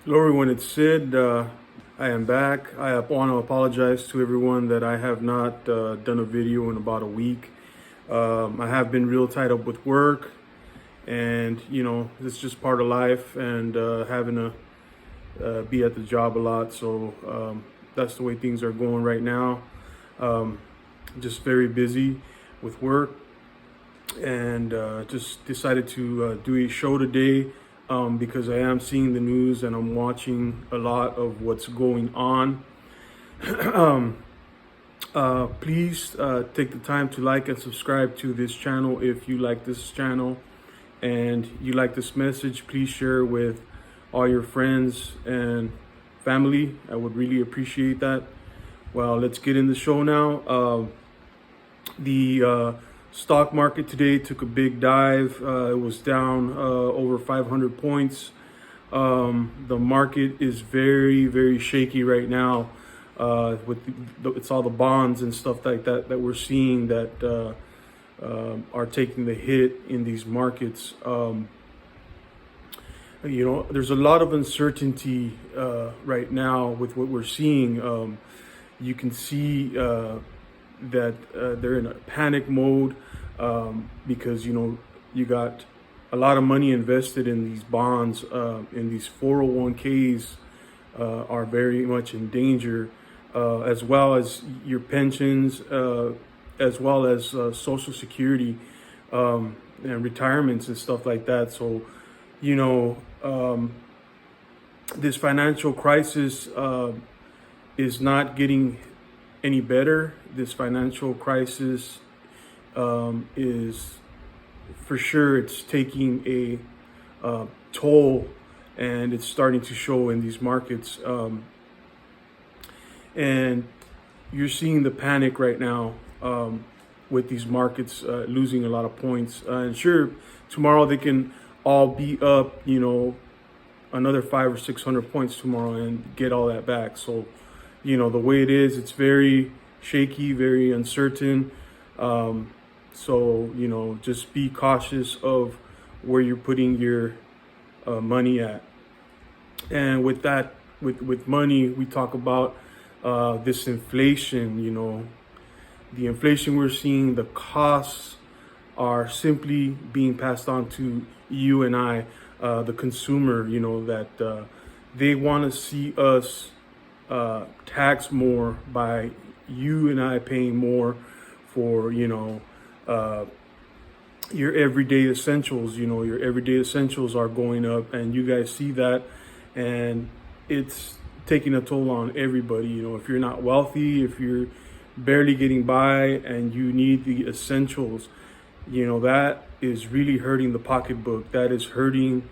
Hello, everyone. It's Sid. I am back. I want to apologize to everyone that I have not done a video in about a week. I have been real tied up with work, and it's just part of life, and having to be at the job a lot. So that's the way things are going right now. Just very busy with work, and just decided to do a show today. Because I am seeing the news and I'm watching a lot of what's going on. Please take the time to like and subscribe to this channel if you like this channel and you like this message. Please share with all your friends and family. I would really appreciate that. Well, let's get in the show now. The stock market today took a big dive. It was down over 500 points. The market is very, very shaky right now. It's all the bonds and stuff like that that we're seeing that are taking the hit in these markets. There's a lot of uncertainty right now with what we're seeing. You can see that they're in a panic mode because you got a lot of money invested in these bonds, in these 401ks are very much in danger, as well as your pensions, as well as Social Security and retirements and stuff like that. So this financial crisis is not getting any better. This financial crisis is for sure, it's taking a toll, and it's starting to show in these markets. And you're seeing the panic right now with these markets losing a lot of points. And sure, tomorrow they can all be up, another 500 or 600 points tomorrow and get all that back. So the way it is, it's very shaky, very uncertain. So just be cautious of where you're putting your money at. And with that, with money, we talk about this inflation. The inflation we're seeing, the costs are simply being passed on to you and I, the consumer. That they want to see us tax more by you and I paying more for your everyday essentials. Your everyday essentials are going up, and you guys see that, and it's taking a toll on everybody. If you're not wealthy, if you're barely getting by and you need the essentials, that is really hurting the pocketbook. That is hurting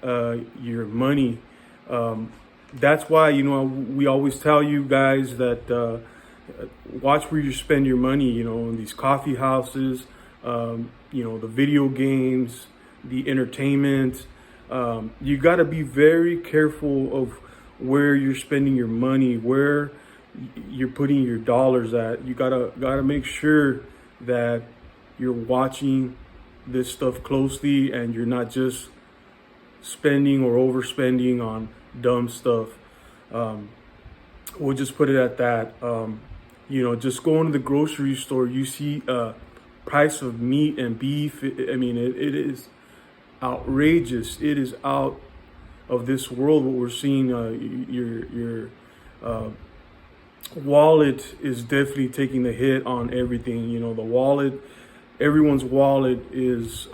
your money. That's why, we always tell you guys that watch where you spend your money, in these coffee houses, the video games, the entertainment. You got to be very careful of where you're spending your money, where you're putting your dollars at. You gotta make sure that you're watching this stuff closely and you're not just spending or overspending on dumb stuff. We'll just put it at that. Just going to the grocery store, you see price of meat and beef. It is outrageous. It is out of this world what we're seeing. Your wallet is definitely taking the hit on everything. The wallet, everyone's wallet is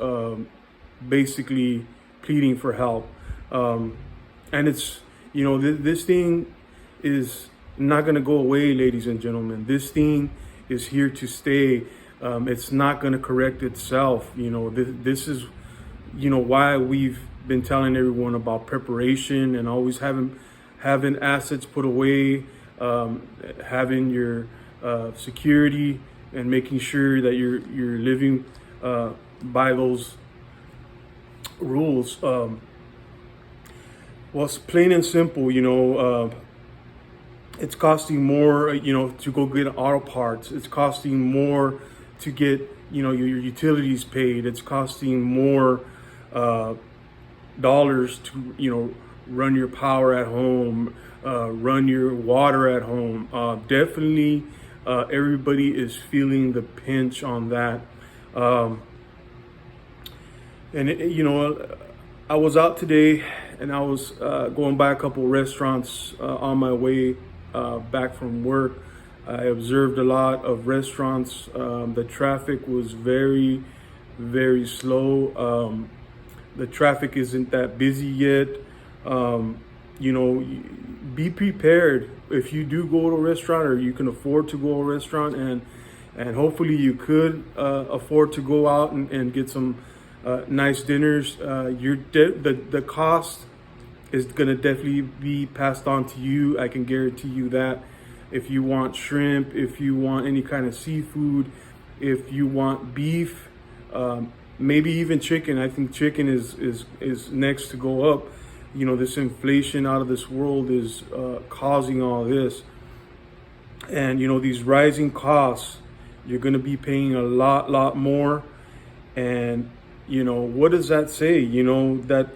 basically pleading for help. And it's, this thing is not going to go away, ladies and gentlemen. This thing is here to stay. It's not going to correct itself. This is, why we've been telling everyone about preparation and always having assets put away, having your security, and making sure that you're living by those rules. Well, it's plain and simple. It's costing more, to go get auto parts. It's costing more to get, your utilities paid. It's costing more dollars to, run your power at home, run your water at home. Definitely, everybody is feeling the pinch on that. Um, and I was out today, and I was going by a couple restaurants on my way back from work. I observed a lot of restaurants. The traffic was very, very slow. The traffic isn't that busy yet. Um, be prepared if you do go to a restaurant, or you can afford to go to a restaurant, and hopefully you could afford to go out and get some nice dinners. The cost is gonna definitely be passed on to you. I can guarantee you that. If you want shrimp, if you want any kind of seafood, if you want beef, maybe even chicken. I think chicken is next to go up. This inflation out of this world is causing all this. And, these rising costs, you're going to be paying a lot more. And, what does that say? That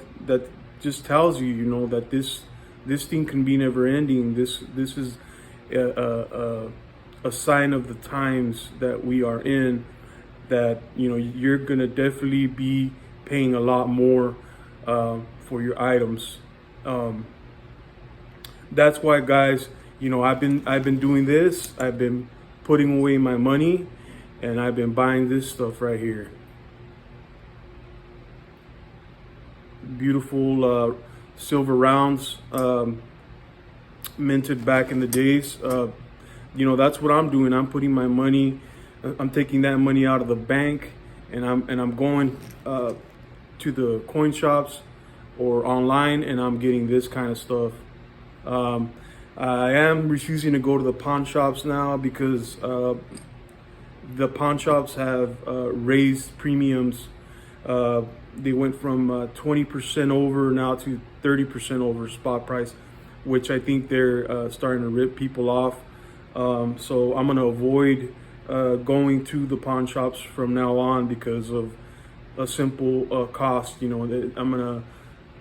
just tells you, that this thing can be never ending. This is a sign of the times that we are in, that you're gonna definitely be paying a lot more for your items. That's why, guys, I've been doing this. I've been putting away my money, and I've been buying this stuff right here. Beautiful silver rounds, minted back in the days. That's what I'm doing. I'm putting my money. I'm taking that money out of the bank, and I'm going to the coin shops or online, and I'm getting this kind of stuff. I am refusing to go to the pawn shops now because the pawn shops have raised premiums. They went from 20% over now to 30% over spot price, which I think they're starting to rip people off. So I'm going to avoid going to the pawn shops from now on because of a simple cost. I'm going to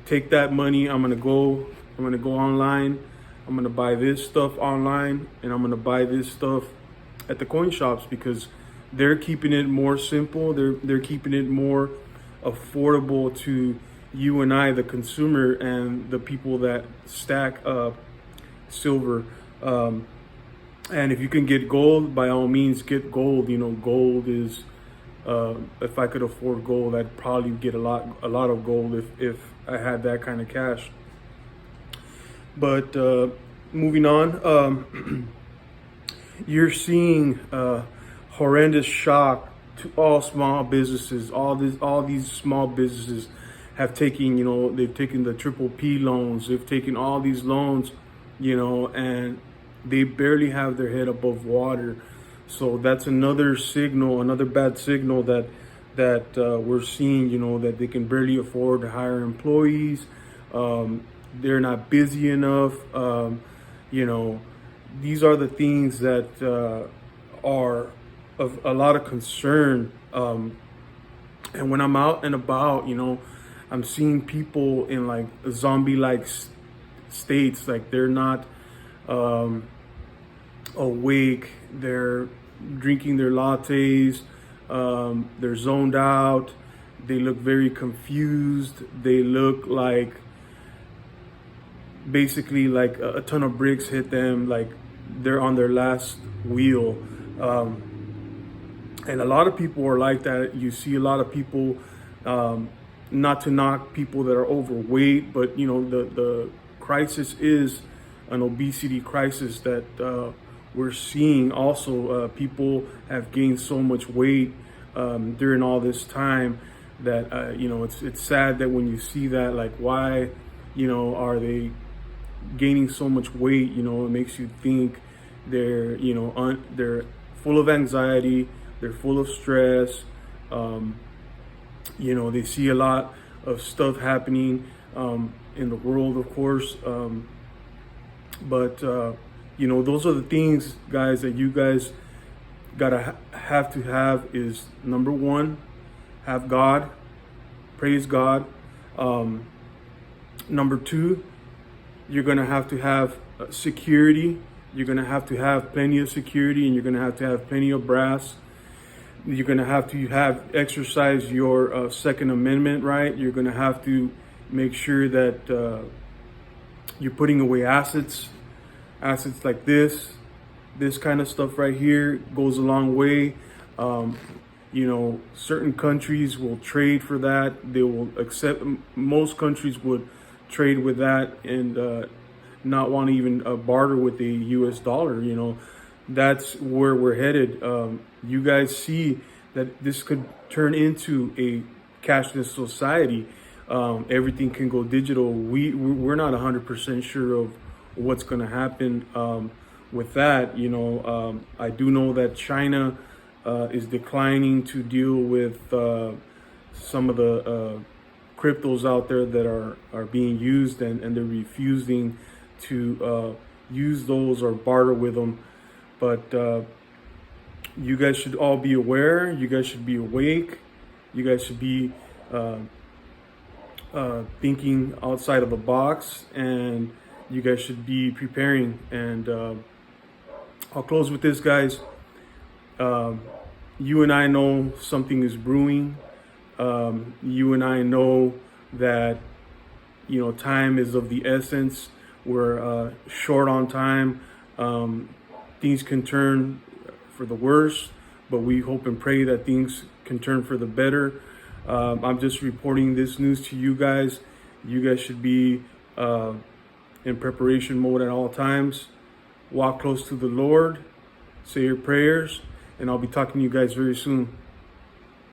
take that money. I'm going to go online. I'm going to buy this stuff online, and I'm going to buy this stuff at the coin shops because they're keeping it more simple. They're keeping it more affordable to you and I, the consumer, and the people that stack silver. And if you can get gold, by all means, get gold. Gold is, if I could afford gold, I'd probably get a lot of gold if I had that kind of cash. But moving on, you're seeing horrendous shock to all small businesses. All these small businesses have taken, they've taken the triple P loans. They've taken all these loans, and they barely have their head above water. So that's another signal, another bad signal that we're seeing, that they can barely afford to hire employees. They're not busy enough. These are the things that are of a lot of concern. And when I'm out and about, I'm seeing people in like zombie-like states. Like they're not awake. They're drinking their lattes. They're zoned out. They look very confused. They look like basically like a ton of bricks hit them, like they're on their last wheel. And a lot of people are like that. You see a lot of people, not to knock people that are overweight, but the crisis is an obesity crisis that we're seeing. Also, people have gained so much weight during all this time that it's sad that when you see that, like, why are they gaining so much weight? It makes you think they're they're full of anxiety, they're full of stress. They see a lot of stuff happening in the world, of course. But those are the things, guys, that you guys gotta have to have. Is number one, have God, praise God. Number two, you're going to have security. You're going to have plenty of security, and you're going to have plenty of brass. You're going to have exercise your Second Amendment right. You're going to have to make sure that you're putting away assets like this kind of stuff right here goes a long way. Certain countries will trade for that. They will accept. Most countries would trade with that and not want to even barter with the U.S. dollar. That's where we're headed. You guys see that this could turn into a cashless society. Everything can go digital. We're not 100% sure of what's going to happen with that. I do know that China is declining to deal with some of the cryptos out there that are being used, and they're refusing to use those or barter with them. But you guys should all be aware. You guys should be awake. You guys should be thinking outside of the box, and you guys should be preparing. And I'll close with this, guys. You and I know something is brewing. You and I know that time is of the essence. We're short on time. Things can turn for the worse, but we hope and pray that things can turn for the better. I'm just reporting this news to you guys. You guys should be in preparation mode at all times. Walk close to the Lord, say your prayers, and I'll be talking to you guys very soon.